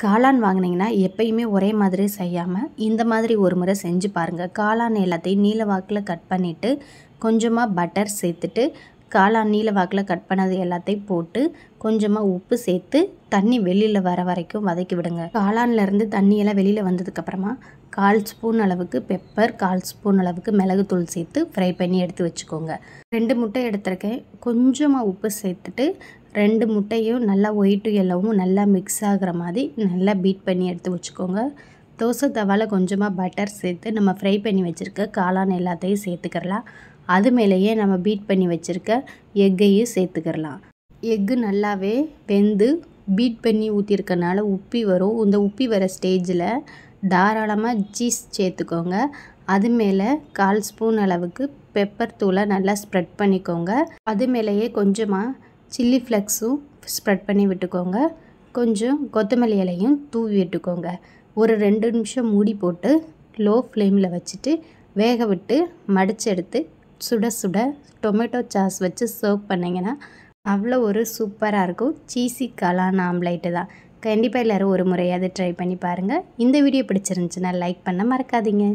காளான் வாங்குனீங்கன்னா எப்பயுமே ஒரே மாதிரி செய்யாமல் இந்த மாதிரி ஒரு முறை செஞ்சு பாருங்கள். காளான் எல்லாத்தையும் நீல வாக்கில் கட் பண்ணிவிட்டு கொஞ்சமாக பட்டர் சேர்த்துட்டு காளான் நீல வாக்கில் கட் பண்ணது எல்லாத்தையும் போட்டு கொஞ்சமாக உப்பு சேர்த்து தண்ணி வெளியில் வர வரைக்கும் வதக்கி விடுங்க. காளான்லேருந்து தண்ணியெல்லாம் வெளியில் வந்ததுக்கப்புறமா 1/4 ஸ்பூன் அளவுக்கு பெப்பர், 1/4 ஸ்பூன் அளவுக்கு மிளகுத்தூள் சேர்த்து ஃப்ரை பண்ணி எடுத்து வச்சுக்கோங்க. 2 முட்டை எடுத்திருக்கேன். கொஞ்சமாக உப்பு சேர்த்துட்டு 2 முட்டையும் நல்லா ஒயிட்டும் எல்லோவும் நல்லா மிக்ஸ் ஆகிற மாதிரி நல்லா பீட் பண்ணி எடுத்து வச்சுக்கோங்க. தோசை தவாவில் கொஞ்சமாக பட்டர் சேர்த்து நம்ம ஃப்ரை பண்ணி வச்சுருக்க காளான் எல்லாத்தையும் சேர்த்துக்கிறலாம். அது மேலேயே நம்ம பீட் பண்ணி வச்சுருக்க எக்கையும் சேர்த்துக்கிறலாம். எக்கு நல்லாவே வெந்து பீட் பண்ணி ஊற்றிருக்கனால உப்பி வரும். இந்த உப்பி வர ஸ்டேஜில் தாராளமாக சீஸ் சேர்த்துக்கோங்க. அது மேலே 1/4 ஸ்பூன் அளவுக்கு பெப்பர் தூளை நல்லா ஸ்ப்ரெட் பண்ணிக்கோங்க. அது மேலேயே கொஞ்சமாக சில்லி ஃப்ளெக்ஸும் ஸ்ப்ரெட் பண்ணி விட்டுக்கோங்க. கொஞ்சம் கொத்தமல்லி இலையும் தூவி விட்டுக்கோங்க. ஒரு 2 நிமிஷம் மூடி போட்டு லோ ஃப்ளேமில் வச்சுட்டு வேக விட்டு மடித்து எடுத்து சுட சுட டொமேட்டோ சாஸ் வச்சு சர்வ் பண்ணிங்கன்னா அவ்வளோ ஒரு சூப்பராக இருக்கும். சீஸி காளான் ஆம்லேட்டு தான். கண்டிப்பாக எல்லோரும் ஒரு முறையாவது ட்ரை பண்ணி பாருங்கள். இந்த வீடியோ பிடிச்சிருந்துச்சுன்னா லைக் பண்ண மறக்காதீங்க.